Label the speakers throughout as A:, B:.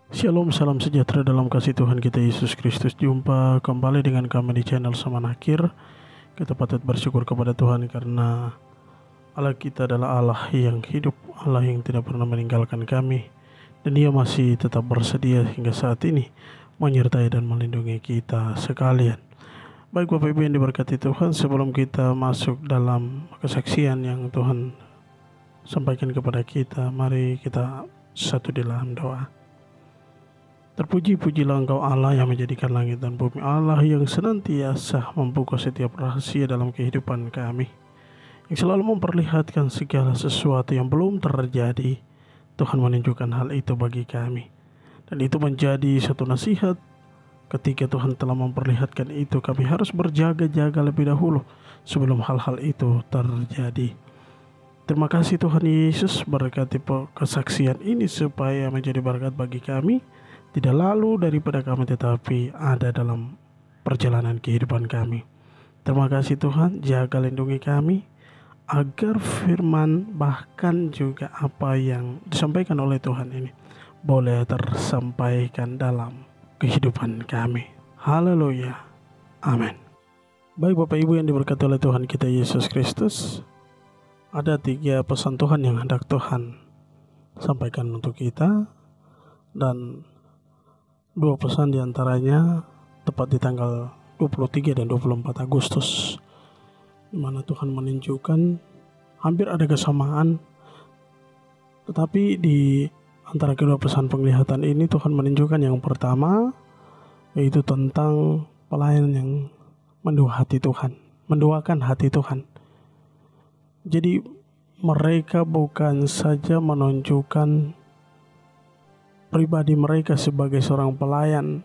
A: Shalom, salam sejahtera dalam kasih Tuhan kita Yesus Kristus. Jumpa kembali dengan kami di channel Samanakir. Kita patut bersyukur kepada Tuhan karena Allah kita adalah Allah yang hidup, Allah yang tidak pernah meninggalkan kami, dan Dia masih tetap bersedia hingga saat ini menyertai dan melindungi kita sekalian. Baik Bapak Ibu yang diberkati Tuhan, sebelum kita masuk dalam kesaksian yang Tuhan sampaikan kepada kita, mari kita satu di dalam doa. Terpuji-pujilah Engkau Allah yang menjadikan langit dan bumi, Allah yang senantiasa membuka setiap rahasia dalam kehidupan kami, yang selalu memperlihatkan segala sesuatu yang belum terjadi. Tuhan menunjukkan hal itu bagi kami, dan itu menjadi satu nasihat. Ketika Tuhan telah memperlihatkan itu, kami harus berjaga-jaga lebih dahulu sebelum hal-hal itu terjadi. Terima kasih Tuhan Yesus, berkati kesaksian ini supaya menjadi berkat bagi kami, tidak lalu daripada kami tetapi ada dalam perjalanan kehidupan kami. Terima kasih Tuhan, jaga lindungi kami agar firman bahkan juga apa yang disampaikan oleh Tuhan ini boleh tersampaikan dalam kehidupan kami. Haleluya, amin. Baik Bapak Ibu yang diberkati oleh Tuhan kita Yesus Kristus, ada 3 pesan Tuhan yang hendak Tuhan sampaikan untuk kita, dan 2 pesan diantaranya tepat di tanggal 23 dan 24 Agustus, di mana Tuhan menunjukkan hampir ada kesamaan, tetapi di antara kedua pesan penglihatan ini Tuhan menunjukkan yang pertama, yaitu tentang pelayan yang mendoakan hati Tuhan. Jadi mereka bukan saja menunjukkan pribadi mereka sebagai seorang pelayan,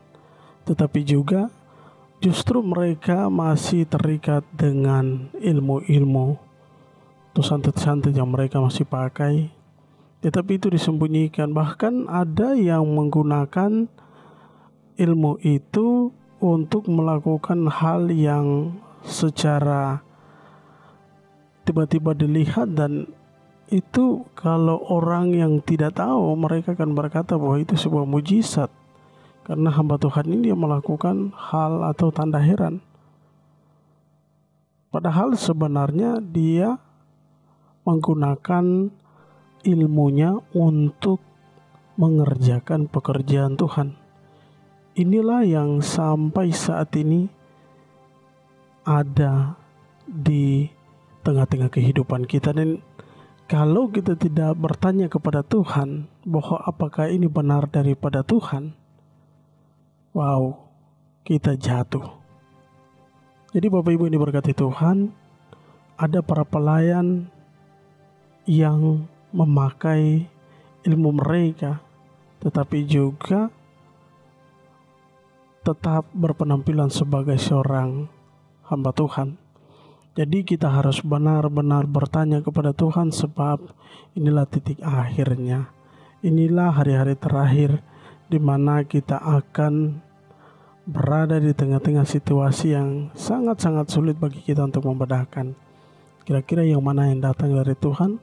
A: tetapi juga justru mereka masih terikat dengan ilmu-ilmu atau santet-santet yang mereka masih pakai, tetapi itu disembunyikan. Bahkan ada yang menggunakan ilmu itu untuk melakukan hal yang secara tiba-tiba dilihat, dan itu kalau orang yang tidak tahu, mereka akan berkata bahwa itu sebuah mujizat, karena hamba Tuhan ini dia melakukan hal atau tanda heran. Padahal sebenarnya dia menggunakan ilmunya untuk mengerjakan pekerjaan Tuhan. Inilah yang sampai saat ini ada di tengah-tengah kehidupan kita, dan kalau kita tidak bertanya kepada Tuhan bahwa apakah ini benar daripada Tuhan, kita jatuh. Jadi Bapak Ibu yang diberkati Tuhan, ada para pelayan yang memakai ilmu mereka, tetapi juga tetap berpenampilan sebagai seorang hamba Tuhan. Jadi kita harus benar-benar bertanya kepada Tuhan, sebab inilah titik akhirnya. Inilah hari-hari terakhir di mana kita akan berada di tengah-tengah situasi yang sangat-sangat sulit bagi kita untuk membedakan kira-kira yang mana yang datang dari Tuhan.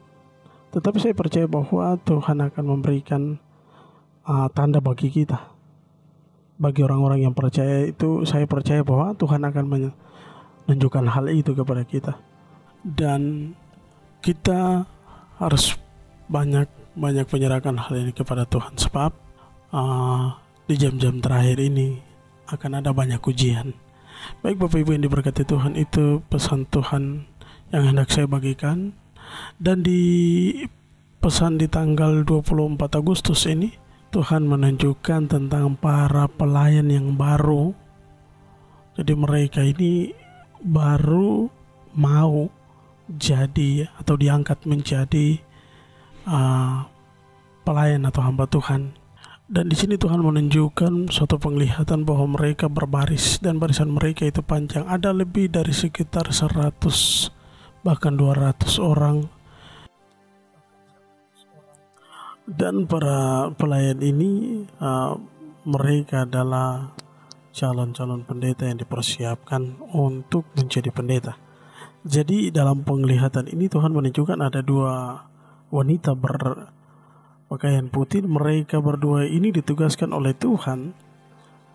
A: Tetapi saya percaya bahwa Tuhan akan memberikan tanda bagi kita. Bagi orang-orang yang percaya itu, saya percaya bahwa Tuhan akan menunjukkan hal itu kepada kita, dan kita harus banyak menyerahkan hal ini kepada Tuhan, sebab di jam-jam terakhir ini akan ada banyak ujian. Baik Bapak Ibu yang diberkati Tuhan, itu pesan Tuhan yang hendak saya bagikan. Dan di pesan di tanggal 24 Agustus ini, Tuhan menunjukkan tentang para pelayan yang baru. Jadi mereka ini baru mau jadi atau diangkat menjadi pelayan atau hamba Tuhan. Dan di sini Tuhan menunjukkan suatu penglihatan bahwa mereka berbaris, dan barisan mereka itu panjang, ada lebih dari sekitar 100 bahkan 200 orang. Dan para pelayan ini mereka adalah calon-calon pendeta yang dipersiapkan untuk menjadi pendeta. Jadi dalam penglihatan ini Tuhan menunjukkan ada 2 wanita pakaian putih, mereka berdua ini ditugaskan oleh Tuhan.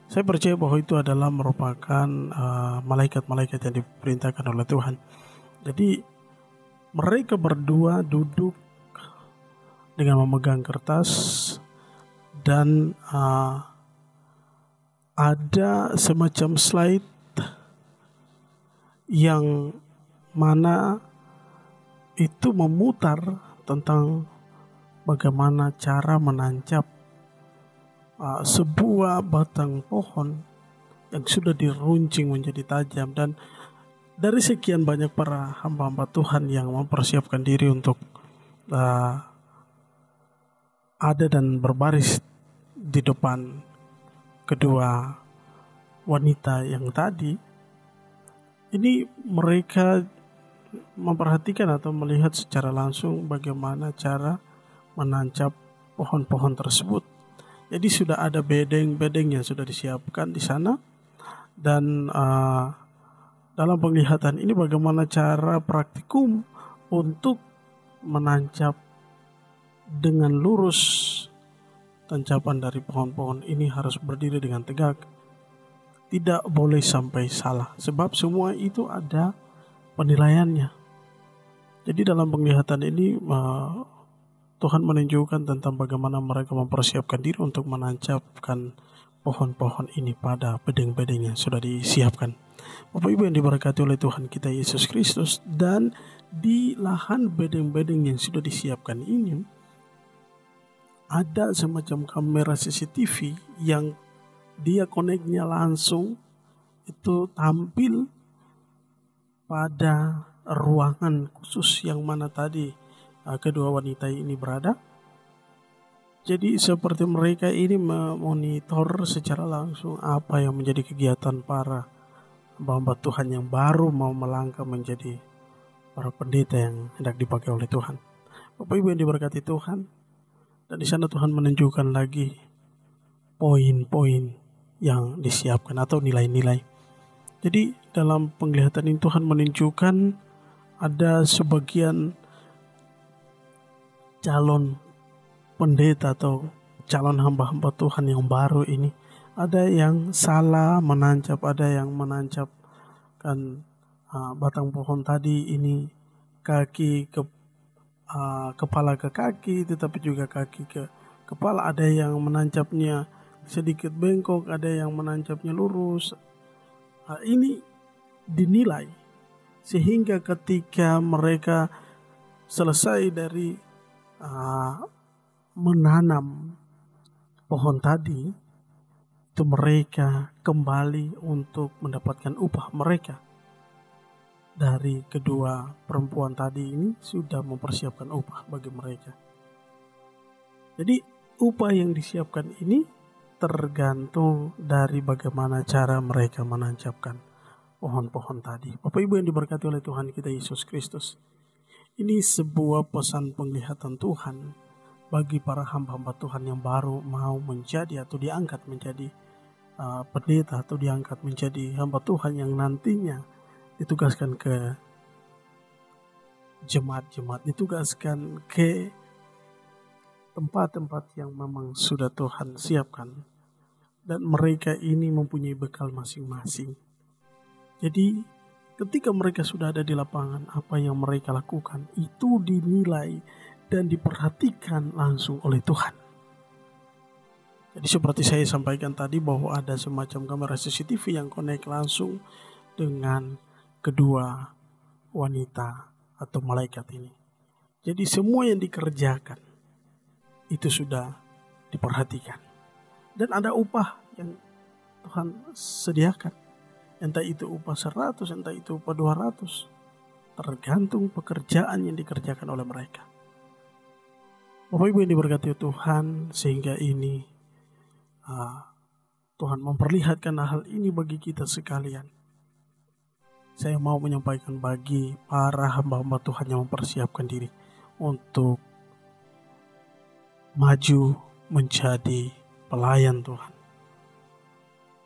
A: Saya percaya bahwa itu adalah merupakan malaikat-malaikat yang diperintahkan oleh Tuhan. Jadi mereka berdua duduk dengan memegang kertas dan ada semacam slide yang mana itu memutar tentang bagaimana cara menancap sebuah batang pohon yang sudah diruncing menjadi tajam. Dan dari sekian banyak para hamba-hamba Tuhan yang mempersiapkan diri untuk ada dan berbaris di depan kedua wanita yang tadi, ini mereka memperhatikan atau melihat secara langsung bagaimana cara menancap pohon-pohon tersebut. Jadi sudah ada bedeng-bedeng yang sudah disiapkan di sana, dan dalam penglihatan ini bagaimana cara praktikum untuk menancap dengan lurus. Tancapan dari pohon-pohon ini harus berdiri dengan tegak, tidak boleh sampai salah, sebab semua itu ada penilaiannya. Jadi dalam penglihatan ini Tuhan menunjukkan tentang bagaimana mereka mempersiapkan diri untuk menancapkan pohon-pohon ini pada bedeng-bedeng yang sudah disiapkan. Bapak Ibu yang diberkati oleh Tuhan kita Yesus Kristus, dan di lahan bedeng-bedeng yang sudah disiapkan ini ada semacam kamera CCTV yang dia koneknya langsung itu tampil pada ruangan khusus yang mana tadi kedua wanita ini berada. Jadi seperti mereka ini memonitor secara langsung apa yang menjadi kegiatan para hamba Tuhan yang baru mau melangkah menjadi para pendeta yang hendak dipakai oleh Tuhan. Bapak Ibu yang diberkati Tuhan, dan di sana Tuhan menunjukkan lagi poin-poin yang disiapkan atau nilai-nilai. Jadi dalam penglihatan ini Tuhan menunjukkan ada sebagian calon pendeta atau calon hamba-hamba Tuhan yang baru ini, ada yang salah menancap, ada yang menancapkan batang pohon tadi ini kaki ke kepala ke kaki, tetapi juga kaki ke kepala. Ada yang menancapnya sedikit bengkok, ada yang menancapnya lurus. Ini dinilai sehingga ketika mereka selesai dari menanam pohon tadi, itu mereka kembali untuk mendapatkan upah mereka. Dari kedua perempuan tadi ini sudah mempersiapkan upah bagi mereka. Jadi upah yang disiapkan ini tergantung dari bagaimana cara mereka menancapkan pohon-pohon tadi. Bapak Ibu yang diberkati oleh Tuhan kita Yesus Kristus, ini sebuah pesan penglihatan Tuhan bagi para hamba-hamba Tuhan yang baru mau menjadi atau diangkat menjadi pendeta atau diangkat menjadi hamba Tuhan yang nantinya ditugaskan ke jemaat-jemaat, ditugaskan ke tempat-tempat yang memang sudah Tuhan siapkan, dan mereka ini mempunyai bekal masing-masing. Jadi ketika mereka sudah ada di lapangan, apa yang mereka lakukan itu dinilai dan diperhatikan langsung oleh Tuhan. Jadi seperti saya sampaikan tadi bahwa ada semacam kamera CCTV yang connect langsung dengan kedua wanita atau malaikat ini. Jadi semua yang dikerjakan itu sudah diperhatikan. Dan ada upah yang Tuhan sediakan. Entah itu upah 100, entah itu upah 200. Tergantung pekerjaan yang dikerjakan oleh mereka. Bapak Ibu yang diberkati Tuhan, sehingga ini Tuhan memperlihatkan hal ini bagi kita sekalian. Saya mau menyampaikan bagi para hamba-hamba Tuhan yang mempersiapkan diri untuk maju menjadi pelayan Tuhan.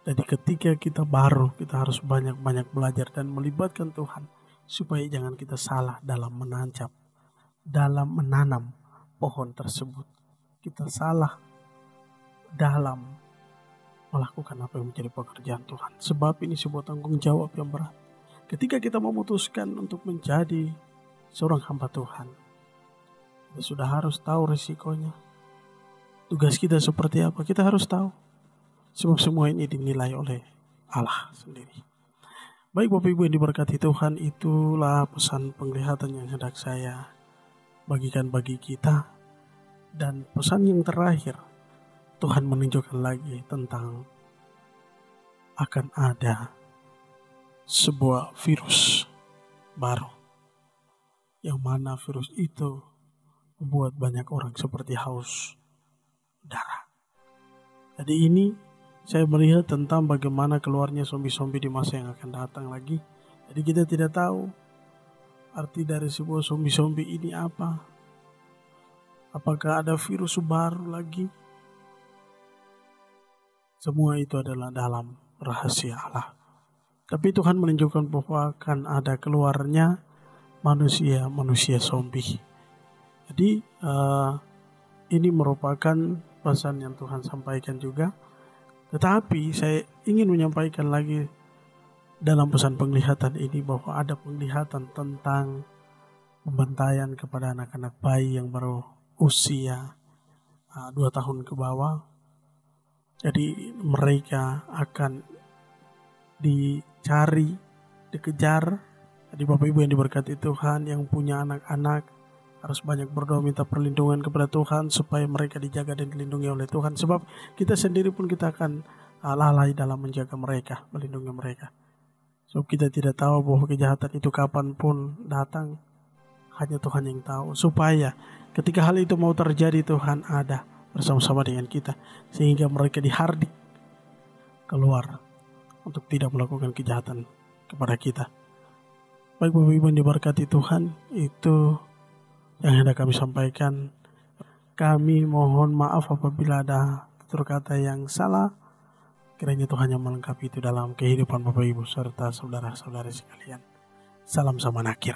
A: Jadi ketika kita baru, kita harus banyak-banyak belajar dan melibatkan Tuhan supaya jangan kita salah dalam menancap, dalam menanam pohon tersebut. kita salah dalam melakukan apa yang menjadi pekerjaan Tuhan. Sebab ini sebuah tanggung jawab yang berat. Ketika kita memutuskan untuk menjadi seorang hamba Tuhan, kita sudah harus tahu risikonya. Tugas kita seperti apa, kita harus tahu. Sebab semua ini dinilai oleh Allah sendiri. Baik Bapak Ibu yang diberkati Tuhan, itulah pesan penglihatan yang hendak saya bagikan bagi kita. Dan pesan yang terakhir, Tuhan menunjukkan lagi tentang akan ada sebuah virus baru. Yang mana virus itu membuat banyak orang seperti haus darah. Jadi ini saya melihat tentang bagaimana keluarnya zombie-zombie di masa yang akan datang lagi. Jadi kita tidak tahu arti dari sebuah zombie-zombie ini apa. Apakah ada virus baru lagi? Semua itu adalah dalam rahasia Allah. Tapi Tuhan menunjukkan bahwa akan ada keluarnya manusia zombie. Jadi ini merupakan pesan yang Tuhan sampaikan juga. Tetapi saya ingin menyampaikan lagi dalam pesan penglihatan ini bahwa ada penglihatan tentang pembantaian kepada anak-anak bayi yang baru usia 2 tahun ke bawah. Jadi mereka akan dicari, dikejar. Jadi Bapak Ibu yang diberkati Tuhan, yang punya anak-anak harus banyak berdoa minta perlindungan kepada Tuhan supaya mereka dijaga dan dilindungi oleh Tuhan. Sebab kita sendiri pun kita akan lalai dalam menjaga mereka, melindungi mereka. Sebab kita tidak tahu bahwa kejahatan itu kapanpun datang. Hanya Tuhan yang tahu. Supaya ketika hal itu mau terjadi, Tuhan ada bersama-sama dengan kita. Sehingga mereka dihardik keluar untuk tidak melakukan kejahatan kepada kita. Baik Bapak Ibu yang diberkati Tuhan, itu yang hendak kami sampaikan. Kami mohon maaf apabila ada tutur kata yang salah. Kiranya Tuhan yang melengkapi itu dalam kehidupan Bapak Ibu serta saudara-saudari sekalian. Salam sama nakir.